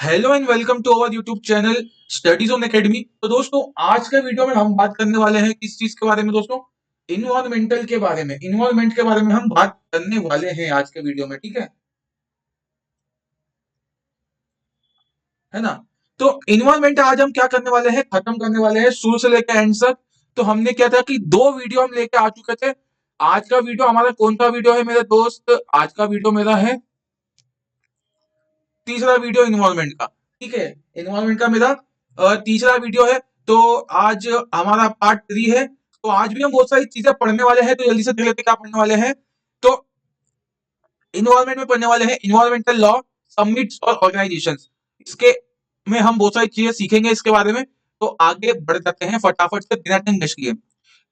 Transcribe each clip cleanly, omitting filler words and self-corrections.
Hello and welcome to our YouTube channel studies on academy. तो दोस्तों, आज के वीडियो में हम बात करने वाले हैं किस चीज के बारे में दोस्तों? इन्वायरमेंटल के बारे में। इन्वायरमेंट के बारे में हम बात करने वाले हैं आज के वीडियो में, ठीक है ना? तो इन्वायरमेंट आज हम क्या करने वाले हैं, खत्म करने वाले हैं शुरू से लेकर एंड तक। तो हमने क्या था कि दो वीडियो हम लेके आ चुके थे। आज का वीडियो हमारा कौन सा वीडियो है मेरे दोस्त? आज का वीडियो मेरा है तीसरा वीडियो इन्वॉल्वमेंट का। ठीक है, इन्वॉल्वमेंट का मेरा तीसरा वीडियो है। तो आज हमारा पार्ट 3 है। तो आज भी हम बहुत सारी चीजें पढ़ने वाले हैं, तो जल्दी से देख लेते हैं क्या पढ़ने वाले हैं। तो इन्वॉल्वमेंट में पढ़ने वाले हैं इन्वायरमेंटल लॉ, समिट्स और ऑर्गेनाइजेशंस। इसके में हम बहुत सारी चीजें सीखेंगे इसके बारे में। तो आगे बढ़ जाते हैं फटाफट से बिना टाइम वेस्ट किए।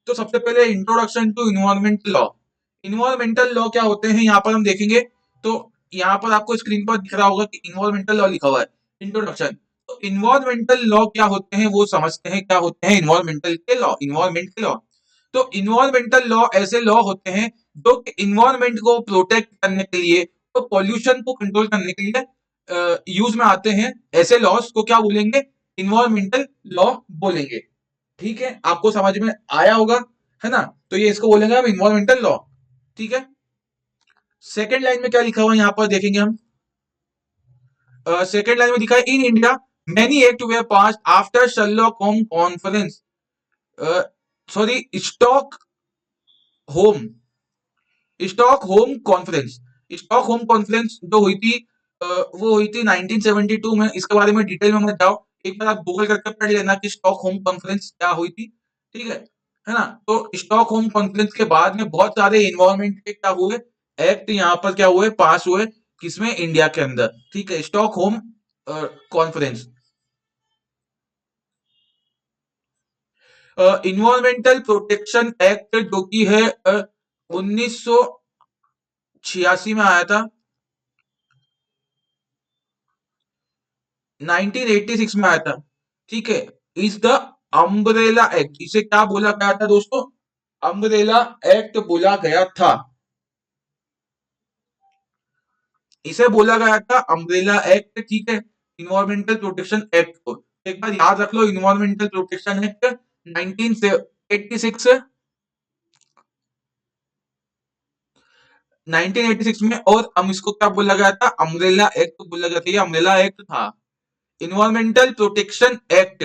तो सबसे पहले introduction to environmental law. Environmental law क्या होते हैं यहाँ पर हम देखेंगे। तो यहाँ पर आपको स्क्रीन पर दिख रहा होगा कि इन्वायरमेंटल लॉ लिखा हुआ है, इंट्रोडक्शन। तो इन्वायरमेंटल लॉ क्या होते हैं वो समझते हैं। क्या होते हैं इन्वायरमेंटल के लॉ? इन्वायरमेंट के लॉ, तो इन्वायरमेंटल लॉ ऐसे लॉ होते हैं जो इन्वायरमेंट को प्रोटेक्ट करने के लिए, तो पॉल्यूशन को कंट्रोल करने के लिए यूज में आते हैं। ऐसे लॉस को क्या बोलेंगे? इन्वायरमेंटल लॉ बोलेंगे। ठीक है, आपको समझ में आया होगा, है ना? तो ये इसको बोलेंगे हम इन्वायरमेंटल लॉ। ठीक है, सेकेंड लाइन में क्या लिखा हुआ है यहाँ पर देखेंगे हम। सेकेंड लाइन में लिखा है in India many act way pass after Sherlock home conference, sorry stock home stock home conference. Stock home conference जो हुई थी वो हुई थी 1972 में। इसके बारे में डिटेल में मत जाओ, एक बार आप गूगल करके पढ़ लेना कि स्टॉक होम कॉन्फ्रेंस क्या हुई थी। ठीक है ना? तो स्टॉक होम कॉन्फ्रेंस के बाद में बहुत सारे इन्वायरमेंट के क्या हुए, एक्ट यहाँ पर क्या हुए, पास हुए। किसमें? इंडिया के अंदर। ठीक है, stock home conference. Environmental protection act जो कि है 1986 में आया था, 1986 में आया था। ठीक है, इज द अम्ब्रेला एक्ट। इसे क्या बोला गया था दोस्तों? अम्ब्रेला एक्ट बोला गया था। इसे बोला गया था अम्ब्रेला एक्ट। ठीक है, इन्वायरमेंटल प्रोटेक्शन एक्ट को एक बार याद रख लो। इन्वायरमेंटल प्रोटेक्शन एक्ट 1986 1986 में, और हम इसको क्या बोला गया था? अम्ब्रेला एक्ट बोला गया था। ये अम्ब्रेला एक्ट था, इन्वायरमेंटल प्रोटेक्शन एक्ट।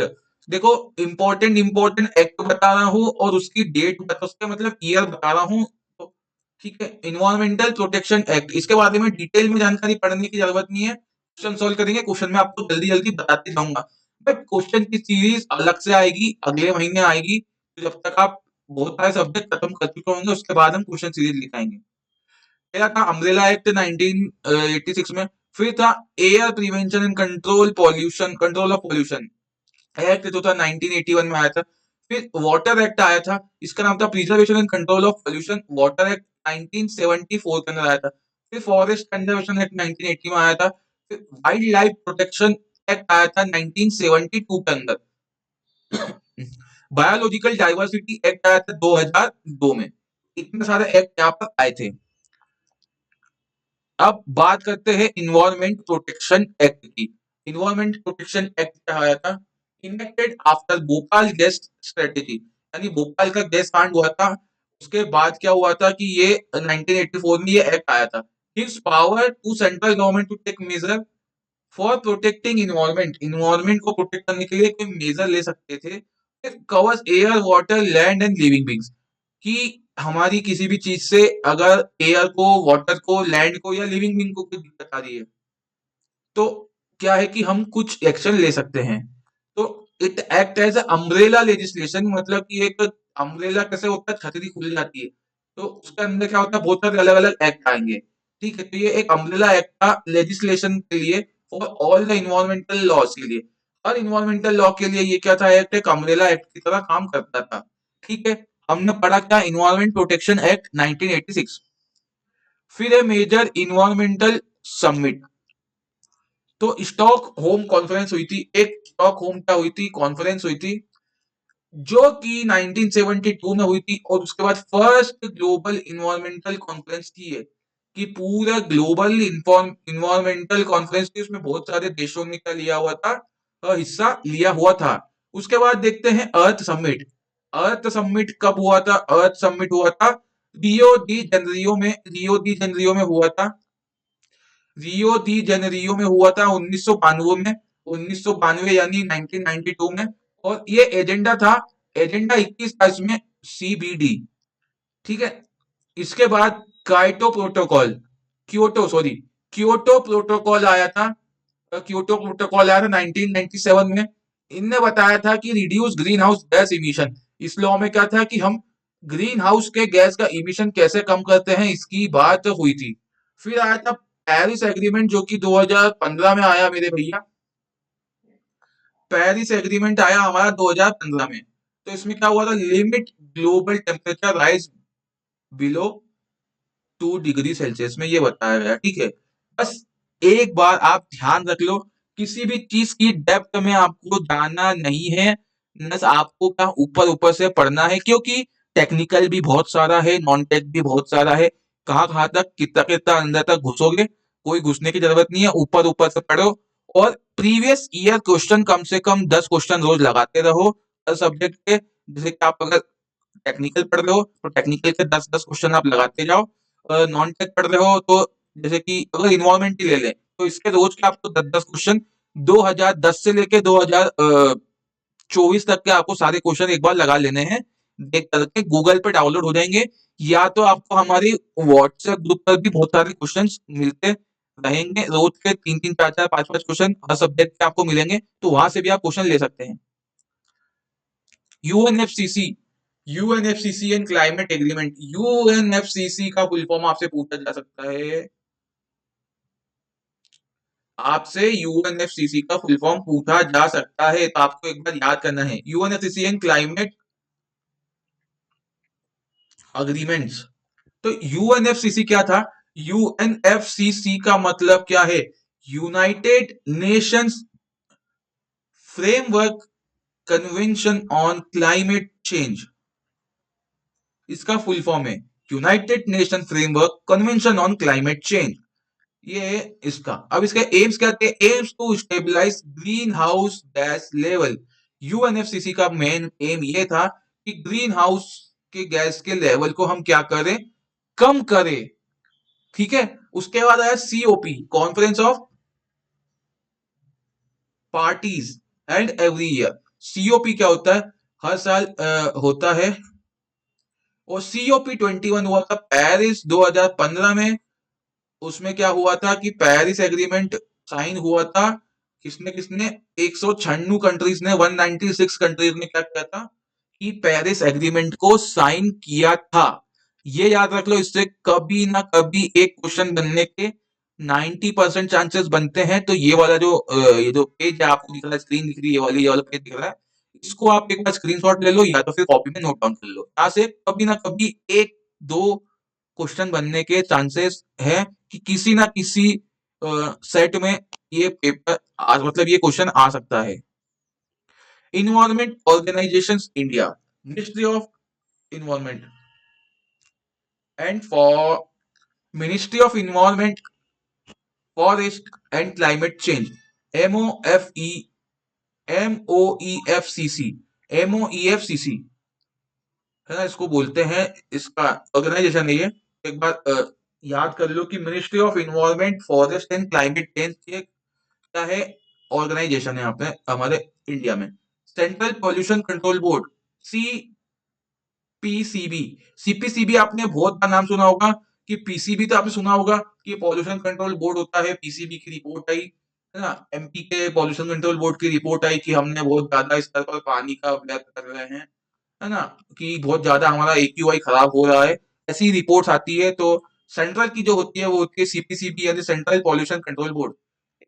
देखो, इंपॉर्टेंट इंपॉर्टेंट एक्ट बता रहा हूं और उसकी डेट बता, उसका मतलब ईयर बता रहा हूं। तो ठीक है, इन्वायरमेंटल प्रोटेक्शन एक्ट, इसके बारे में डिटेल में जानकारी पढ़ने की जरूरत नहीं है। क्वेश्चन सोल्व करेंगे, क्वेश्चन में आपको जल्दी जल्दी बताते जाऊंगा। बट क्वेश्चन की सीरीज अलग से आएगी, अगले महीने आएगी। तो जब तक आप बहुत सारे सब्जेक्ट खत्म कर चुके होंगे उसके बाद हम क्वेश्चन सीरीज लिखाएंगे। पहला था अम्ब्रेला एक्ट 1986 में। फिर था air prevention and control pollution, control of pollution act जो था 1981 में आया था। फिर वाटर एक्ट आया था, इसका नाम था preservation and control of pollution, water act 1974 के अंदर आया था। फिर फॉरेस्ट कंजर्वेशन एक्ट 1980 में आया था। फिर वाइल्ड लाइफ प्रोटेक्शन एक्ट आया था 1972 के अंदर। बायोलॉजिकल डाइवर्सिटी एक्ट आया था 2002 में। इतने सारे एक्ट यहाँ पर आए थे। अब बात करते हैं इन्वायरमेंट प्रोटेक्शन एक्ट की। इन्वायरमेंट प्रोटेक्शन एक्ट क्या आया था? Enacted after Bhopal gas strategy, यानी भोपाल का गैस कांड हुआ था, उसके बाद क्या हुआ था कि ये 1984 में ये एक्ट आया था। Gives power to central government to take measure for protecting environment. Environment को प्रोटेक्ट करने के लिए कोई मेजर ले सकते थे। Covers air water land and living beings, कि हमारी किसी भी चीज से अगर एयर को, वाटर को, लैंड को या लिविंग बींग को कोई दिक्कत आ रही है, तो क्या है कि हम कुछ एक्शन ले सकते हैं। तो it act as umbrella legislation, मतलब कि एक अम्ब्रेला कैसे होता है, छतरी खुल जाती है, तो उसके अंदर क्या होता है, बहुत सारे अलग अलग एक्ट आएंगे। ठीक है, तो ये एक अम्ब्रेला एक्ट था लेजिस्लेशन के लिए और ऑल द इन्वायरमेंटल लॉज के लिए। हर इन्वायरमेंटल लॉ के लिए ये क्या था, एक्ट एक अम्ब्रेला एक्ट की तरह काम करता था। ठीक है, हमने पढ़ा क्या? Environment protection act 1986। फिर है मेजर इन्वायरमेंटल समिट। तो स्टॉक होम कॉन्फ्रेंस हुई थी, एक स्टॉक होम क्या हुई थी, कॉन्फ्रेंस हुई थी, जो कि 1972 में हुई थी। और उसके बाद फर्स्ट ग्लोबल इन्वायरमेंटल कॉन्फ्रेंस थी ये, कि पूरा ग्लोबल इन्वायरमेंटल कॉन्फ्रेंस थी, उसमें बहुत सारे देशों ने क्या लिया हुआ था, हिस्सा लिया हुआ था। उसके बाद देखते हैं अर्थ समिट। अर्थ समिट कब हुआ था? अर्थ समिट हुआ था रियो दी जनरियो में हुआ था। रियो दी जनरियो में हुआ था 1992 में, 1992 यानी 1992 में। और ये एजेंडा 21 था इसमें, सीबीडी। ठीक है। इसके बाद Kyoto protocol Kyoto sorry Kyoto protocol आया था। क्योटो प्रोटोकॉल आया था 1997 में। इनने बताया था कि reduce green house gas emission. इस लॉ में क्या था कि हम ग्रीन हाउस के गैस का इमिशन कैसे कम करते हैं, इसकी बात हुई थी। फिर आया था पेरिस एग्रीमेंट, जो कि 2015 में आया मेरे भैया। पेरिस एग्रीमेंट आया हमारा 2015 में। तो इसमें क्या हुआ था, limit global temperature rise below 2 degree Celsius में, ये बताया गया। ठीक है। बस एक बार आप ध्यान रख लो, किसी भी चीज की डेप्थ में आपको जाना नहीं है, बस आपको क्या ऊपर ऊपर से पढ़ना है, क्योंकि टेक्निकल भी बहुत सारा है, नॉन टेक भी बहुत सारा है। कहाँ कहाँ तक कितना कितना अंदर तक घुसोगे, कोई घुसने की जरूरत नहीं है, ऊपर ऊपर से पढ़ो। और प्रीवियस ईयर क्वेश्चन कम से कम 10 क्वेश्चन रोज लगाते रहो हर सब्जेक्ट के। जैसे कि आप अगर टेक्निकल पढ़ रहे हो तो टेक्निकल के 10-10 क्वेश्चन आप लगाते जाओ। नॉन टेक पढ़ रहे हो तो जैसे कि अगर इन्वायरमेंट ही ले लें तो इसके रोज के आपको 10-10 क्वेश्चन, 2010 से लेके 2024 तक के आपको सारे क्वेश्चन एक बार लगा लेने हैं। देख करके गूगल पे डाउनलोड हो जाएंगे, या तो आपको हमारी व्हाट्सएप ग्रुप पर भी बहुत सारे क्वेश्चन मिलते रहेंगे। रोज के 3-3, 4-4, 5-5 क्वेश्चन हर सब्जेक्ट के आपको मिलेंगे, तो वहां से भी आप क्वेश्चन ले सकते हैं। UNFCCC UNFCCC and climate agreement. UNFCCC का फुल फॉर्म आपसे पूछा जा सकता है, आपसे यूएनएफसीसी का फुल फॉर्म पूछा जा सकता है, तो आपको एक बार याद करना है यूएनएफसीसी एंड क्लाइमेट अग्रीमेंट्स। तो यूएनएफसीसी क्या था? यूएनएफसीसी का मतलब क्या है? United Nations framework convention on climate change, इसका फुल फॉर्म है United Nation framework convention on climate change. ये है इसका। अब इसका एम्स क्या थे? Aims to stabilize greenhouse gas level. UNFCC का मेन एम ये था कि ग्रीन हाउस के गैस के लेवल को हम क्या करें, कम करें। ठीक है। उसके बाद आया COP, conference of parties and every year. COP क्या होता है? हर साल होता है। और सीओपी 21 हुआ था पेरिस 2015 में। उसमें क्या हुआ था कि पेरिस एग्रीमेंट साइन हुआ था। किसने किसने? 196 कंट्रीज ने, 196 कंट्रीज ने क्या किया था कि पेरिस एग्रीमेंट को साइन किया था। ये याद रख लो, इससे कभी ना कभी एक क्वेश्चन बनने के 90% चांसेस बनते हैं। तो ये वाला जो ये जो पेज है आपको दिख रहा है, स्क्रीन दिख रही है, ये वाला पेज दिख रहा है, इसको आप एक बार स्क्रीनशॉट ले लो या तो फिर कॉपी में नोट डाउन कर लो। यहाँ से कभी ना कभी एक दो क्वेश्चन बनने के चांसेस है कि किसी ना किसी सेट में ये पेपर मतलब ये क्वेश्चन आ सकता है। Environment organisation India, ministry of environment and for ministry of environment forest and climate change, MOFE MOEFCC MOEFCC है ना, इसको बोलते हैं। इसका ऑर्गेनाइजेशन है ये। एक बार याद कर लो कि ministry of environment forest and climate change ये क्या है, ऑर्गेनाइजेशन है यहाँ पे हमारे इंडिया में। Central pollution control board, CPCB. CPCB आपने बहुत बार नाम सुना होगा, कि पीसीबी तो आपने सुना होगा कि पॉल्यूशन कंट्रोल बोर्ड होता है। पीसीबी की रिपोर्ट आई है ना, एमपी के पॉल्यूशन कंट्रोल बोर्ड की रिपोर्ट आई कि हमने बहुत ज्यादा स्तर पर पानी का व्यर्थ कर रहे हैं, है ना, कि बहुत ज्यादा हमारा एक्यूआई खराब हो रहा है। ऐसी रिपोर्ट्स आती है। तो सेंट्रल की जो होती है वो होती है सीपीसीबी यानी सेंट्रल पॉल्यूशन कंट्रोल बोर्ड।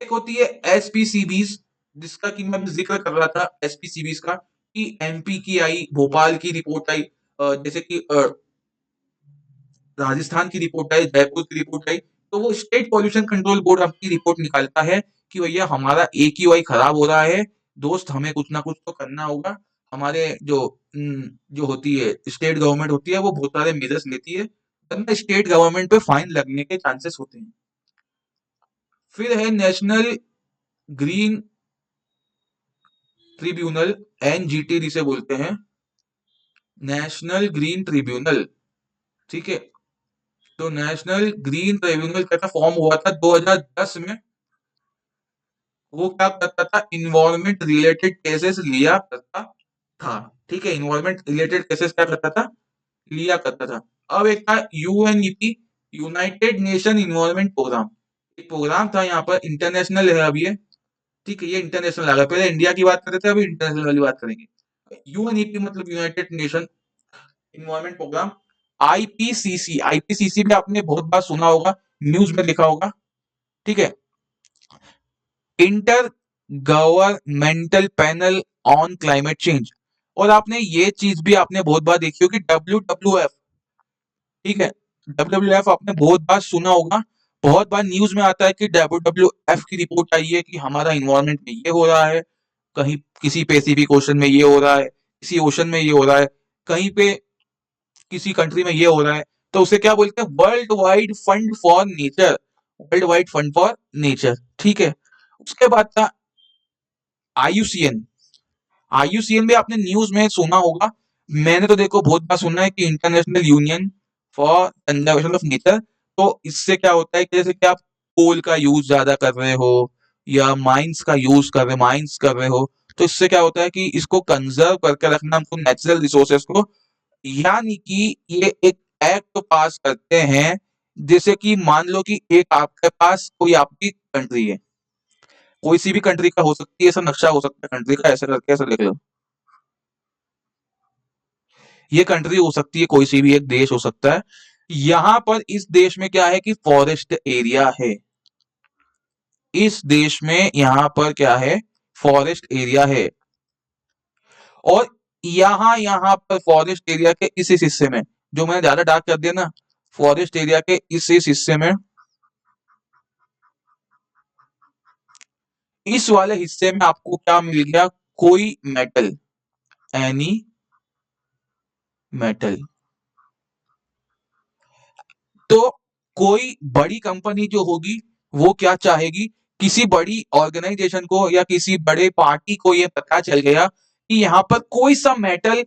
एक होती है एसपीसीबीज, जिसका कि मैं जिक्र कर रहा था एसपीसीबीज का, कि एमपी की आई, भोपाल की रिपोर्ट आई, जैसे कि राजस्थान की रिपोर्ट आई, जयपुर की रिपोर्ट आई। तो वो स्टेट पॉल्यूशन कंट्रोल बोर्ड अपनी रिपोर्ट निकालता है कि भैया हमारा एक्यूआई खराब हो रहा है, दोस्त हमें कुछ ना कुछ तो करना होगा। हमारे जो जो होती है स्टेट गवर्नमेंट होती है वो बहुत सारे मेजर्स लेती है, वरना स्टेट गवर्नमेंट पे फाइन लगने के चांसेस होते हैं। फिर है नेशनल ग्रीन ट्रिब्यूनल, एनजीटी जिसे बोलते हैं, नेशनल ग्रीन ट्रिब्यूनल। ठीक है, तो नेशनल ग्रीन ट्रिब्यूनल का फॉर्म हुआ था 2010 में। वो क्या करता था, इन्वायरमेंट रिलेटेड केसेस लिया करता था। ठीक है, इन्वायरमेंट रिलेटेड केसेस क्या करता था, लिया करता था। अब एक था UNEP, united nation environment programme. एक प्रोग्राम था यहाँ पर, इंटरनेशनल है अभी ये। ठीक है, ये इंटरनेशनल आ गया, पहले इंडिया की बात कर रहे थे, अभी इंटरनेशनल वाली बात करेंगे। यूएनईपी मतलब united nation environment programme. IPCC, IPCC भी आपने बहुत बार सुना होगा, न्यूज में लिखा होगा। ठीक है, inter governmental panel on climate change. और आपने ये चीज भी आपने बहुत बार देखी होगी, WWF। ठीक है, WWF आपने बहुत बार सुना होगा, बहुत बार न्यूज में आता है कि WWF की रिपोर्ट आई है कि हमारा इन्वायरमेंट में ये हो रहा है, कहीं किसी पैसिफिक ओशन में ये हो रहा है, किसी ओशन में ये हो रहा है, कहीं पे किसी कंट्री में ये हो रहा है। तो उसे क्या बोलते हैं, world wide fund for nature, world wide fund for nature. ठीक है, उसके बाद था आईयूसीएन। आईयूसीएन भी आपने न्यूज में सुना होगा, मैंने तो देखो बहुत बार सुना है कि international union for conservation of nature. तो इससे क्या होता है कि जैसे कि आप कोल का यूज ज्यादा कर रहे हो या माइंस का यूज कर रहे माइंस कर रहे हो, तो इससे क्या होता है कि इसको कंजर्व करके रखना हमको, नेचुरल रिसोर्सेस को। यानी कि ये एक एक्ट पास करते हैं, जैसे कि मान लो कि एक आपके पास कोई आपकी कंट्री है, कोई सी भी कंट्री का हो सकती है, ऐसा नक्शा हो सकता है कंट्री का, ऐसा करके ऐसा देख लो। ये कंट्री हो सकती है, कोई सी भी एक देश हो सकता है। यहां पर इस देश में क्या है कि फॉरेस्ट एरिया है। इस देश में यहां पर क्या है, फॉरेस्ट एरिया है। और यहां यहां पर फॉरेस्ट एरिया के इस हिस्से में, जो मैंने ज्यादा डार्क कर दिया ना, फॉरेस्ट एरिया के इस हिस्से में, इस वाले हिस्से में आपको क्या मिल गया, कोई मेटल, एनी मेटल। तो कोई बड़ी कंपनी जो होगी वो क्या चाहेगी, किसी बड़ी ऑर्गेनाइजेशन को या किसी बड़े पार्टी को ये पता चल गया कि यहाँ पर कोई सा मेटल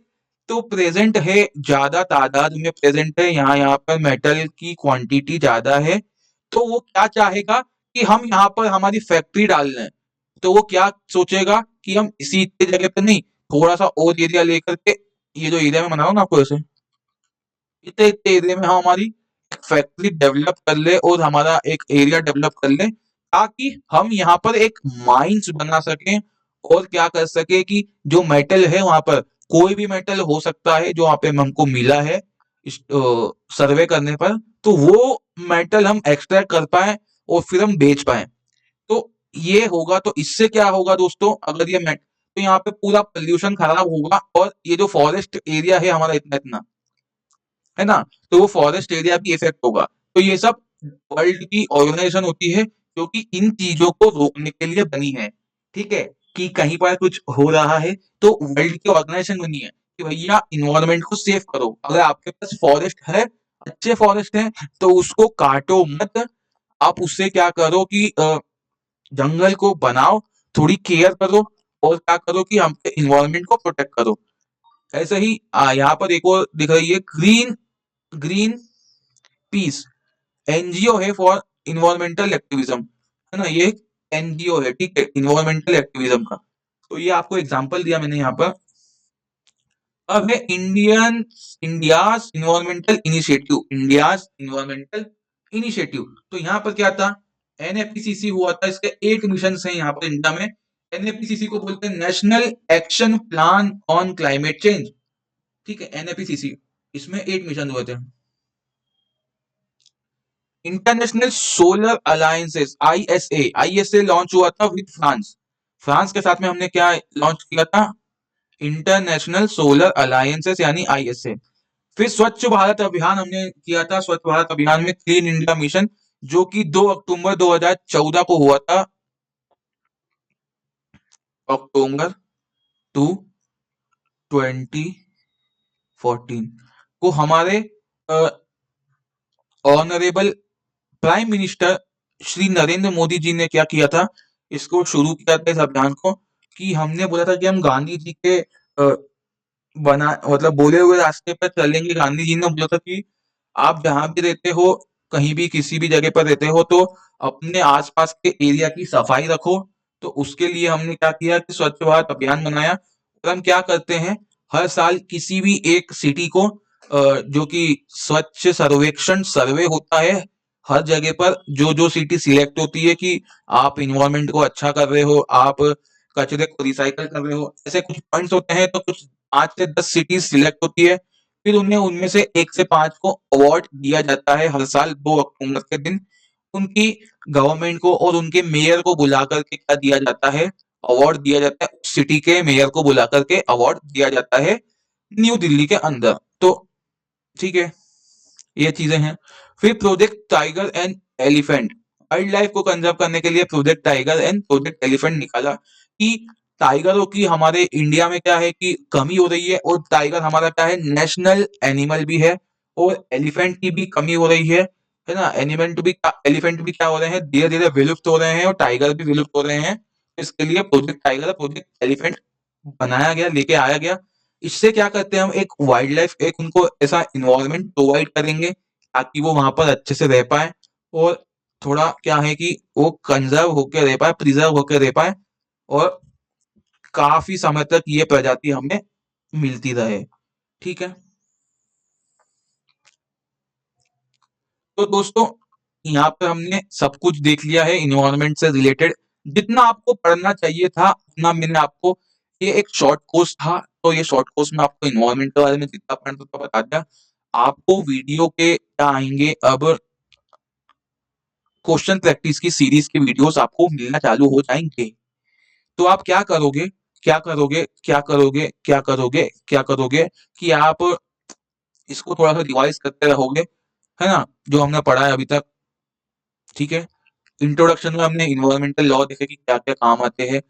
तो प्रेजेंट है, ज्यादा तादाद में प्रेजेंट है, यहाँ यहाँ पर मेटल की क्वांटिटी ज्यादा है। तो वो क्या चाहेगा कि हम यहाँ पर हमारी फैक्ट्री डाल लें। तो वो क्या सोचेगा कि हम इसी इतनी जगह पर नहीं, थोड़ा सा और एरिया लेकर के, ये जो एरिया में बना रहा हूँ ना आपको ऐसे, इतने इतने एरिया में हम हमारी फैक्ट्री डेवलप कर ले और हमारा एक एरिया डेवलप कर ले, ताकि हम यहाँ पर एक माइंस बना सकें। और क्या कर सके कि जो मेटल है वहां पर, कोई भी मेटल हो सकता है जो वहां पे हमको मिला है सर्वे करने पर, तो वो मेटल हम एक्सट्रैक्ट कर पाए और फिर हम बेच पाए। तो ये होगा, तो इससे क्या होगा दोस्तों, अगर ये मेट, तो यहाँ पे पूरा पोल्यूशन खराब होगा, और ये जो फॉरेस्ट एरिया है हमारा इतना इतना, है ना, तो वो फॉरेस्ट एरिया भी इफेक्ट होगा। तो ये सब वर्ल्ड की ऑर्गेनाइजेशन होती है जो कि इन चीजों को रोकने के लिए बनी है। ठीक है, कि कहीं पर कुछ हो रहा है तो वर्ल्ड की ऑर्गेनाइजेशन बनी है कि भैया इन्वायरमेंट को सेव करो। अगर आपके पास फॉरेस्ट है, अच्छे फॉरेस्ट है, तो उसको काटो मत। आप उससे क्या करो कि जंगल को बनाओ, थोड़ी केयर करो, और क्या करो कि हम इन्वायरमेंट को प्रोटेक्ट करो। ऐसे ही यहाँ पर एक और दिख रही है, ग्रीन ग्रीन पीस, एनजीओ है फॉर इन्वायरमेंटल एक्टिविज्म, है ना, ये एनजीओ है, ठीक है, इन्वायरमेंटल एक्टिविज्म का। तो ये आपको एग्जांपल दिया मैंने यहाँ पर। अब है India's environmental initiative, India's environmental initiative. तो यहाँ पर क्या था, एनएफपीसीसी हुआ था, इसके 8 मिशन हैं यहाँ पर इंडिया में। एनएफपीसीसी को बोलते हैं national action plan on climate change. ठीक है, एनएफपीसीसी, इसमें 8 मिशन हुए थे। International solar alliances, ISA, ISA launch हुआ था विद फ्रांस। फ्रांस के साथ में हमने क्या लॉन्च किया था, इंटरनेशनल सोलर अलायंसेस यानी आईएसए। फिर स्वच्छ भारत अभियान हमने किया था, स्वच्छ भारत अभियान में क्लीन इंडिया मिशन, जो कि 2 अक्टूबर 2014 को हुआ था, अक्टूबर 2 2014 को हमारे honourable prime minister Shri Narendra Modi ji ने क्या किया था, इसको शुरू किया था इस अभियान को, कि हमने बोला था कि हम गांधी जी के बना मतलब बोले हुए रास्ते पर चलेंगे। गांधी जी ने बोला था कि आप जहां भी रहते हो, कहीं भी किसी भी जगह पर रहते हो, तो अपने आसपास के एरिया की सफाई रखो। तो उसके लिए हमने क्या किया कि स्वच्छ भारत अभियान बनाया। और हम क्या करते हैं, हर साल किसी भी एक सिटी को जो कि स्वच्छ सर्वेक्षण सर्वे होता है, हर जगह पर जो जो सिटी सिलेक्ट होती है कि आप इन्वायरमेंट को अच्छा कर रहे हो, आप कचरे को रिसाइकल कर रहे हो, ऐसे कुछ पॉइंट्स होते हैं, तो कुछ 5 से 10 सिटीज सिलेक्ट होती है। फिर उन्हें उनमें से 1 से 5 को अवार्ड दिया जाता है हर साल 2 अक्टूबर के दिन। उनकी गवर्नमेंट को और उनके मेयर को बुला करके क्या दिया जाता है, अवार्ड दिया जाता है। सिटी के मेयर को बुला करके अवार्ड दिया जाता है न्यू दिल्ली के अंदर। तो ठीक है, ये चीजें हैं। फिर project tiger and elephant, wild life को कंजर्व करने के लिए project tiger and project elephant निकाला कि टाइगरों की हमारे इंडिया में क्या है कि कमी हो रही है, और टाइगर हमारा क्या है, नेशनल एनिमल भी है। और एलिफेंट की भी कमी हो रही है ना। एलिफेंट भी क्या हो रहे हैं, धीरे धीरे विलुप्त हो रहे हैं, और टाइगर भी विलुप्त हो रहे हैं। इसके लिए प्रोजेक्ट टाइगर प्रोजेक्ट एलिफेंट बनाया गया, लेके आया गया। इससे क्या करते हैं, हम एक वाइल्ड लाइफ, एक उनको ऐसा इन्वायरमेंट प्रोवाइड करेंगे ताकि वो वहां पर अच्छे से रह पाए, और थोड़ा क्या है कि वो कंजर्व होकर रह पाए, प्रिजर्व होकर रह पाए, और काफी समय तक ये प्रजाति हमें मिलती रहे। ठीक है, तो दोस्तों यहाँ पे हमने सब कुछ देख लिया है इन्वायरमेंट से रिलेटेड। जितना आपको पढ़ना चाहिए था उतना मैंने आपको, ये एक शॉर्ट कोर्स था, तो ये शॉर्ट कोर्स में आपको इन्वायरमेंट के बारे में जितना पढ़ना था बता दिया। आपको वीडियो के क्या आएंगे अब, क्वेश्चन प्रैक्टिस की सीरीज के वीडियोस आपको मिलना चालू हो जाएंगे। तो आप क्या करोगे, क्या करोगे, क्या करोगे, क्या करोगे, क्या करोगे, कि आप इसको थोड़ा सा रिवाइज करते रहोगे, है ना, जो हमने पढ़ा है अभी तक। ठीक है, इंट्रोडक्शन में हमने इन्वायरमेंटल लॉ देखे कि क्या क्या काम आते हैं,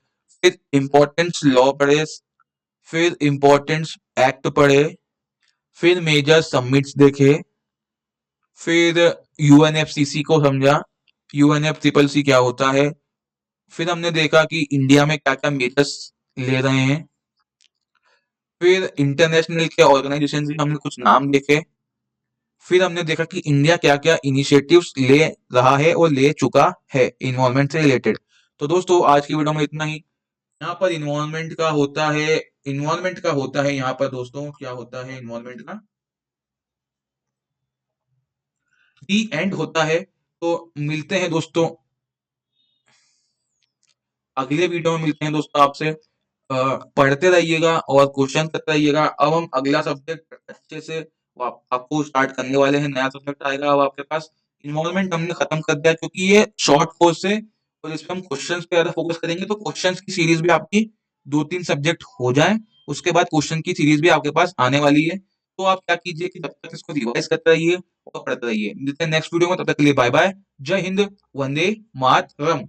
फिर इम्पोर्टेंस लॉ पढ़े, फिर इम्पोर्टेंस एक्ट पढ़े, फिर मेजर समिट्स देखे, फिर यूएनएफसीसी को समझा, यूएनएफ ट्रिपल सी क्या होता है, फिर हमने देखा कि इंडिया में क्या क्या मेजर्स ले रहे हैं, फिर इंटरनेशनल के ऑर्गेनाइजेशन के हमने कुछ नाम देखे, फिर हमने देखा कि इंडिया क्या क्या इनिशिएटिव्स ले रहा है और ले चुका है इन्वायरमेंट से रिलेटेड। तो दोस्तों आज की वीडियो में इतना ही। यहाँ पर इन्वायरमेंट का होता है, इन्वायरमेंट का होता है यहाँ पर दोस्तों, क्या होता है इन्वायरमेंट का, दी एंड होता है। तो मिलते हैं दोस्तों, अगले वीडियो में मिलते हैं दोस्तों आपसे। पढ़ते रहिएगा और क्वेश्चन करते रहिएगा। अब हम अगला सब्जेक्ट अच्छे से आपको स्टार्ट करने वाले हैं, नया सब्जेक्ट आएगा अब आपके पास। इन्वॉल्वमेंट हमने खत्म कर दिया क्योंकि ये शॉर्ट कोर्स है, और इस पे हम क्वेश्चंस पे ज्यादा फोकस करेंगे, तो क्वेश्चंस की सीरीज भी आपकी 2-3 सब्जेक्ट हो जाए, उसके बाद क्वेश्चन की सीरीज भी आपके पास आने वाली है। तो आप क्या कीजिए कि जब तक इसको रिवाइज करते रहिए और पढ़ते रहिए। मिलते हैं नेक्स्ट वीडियो में, तब तक के लिए बाय बाय, जय हिंद, वंदे मातरम।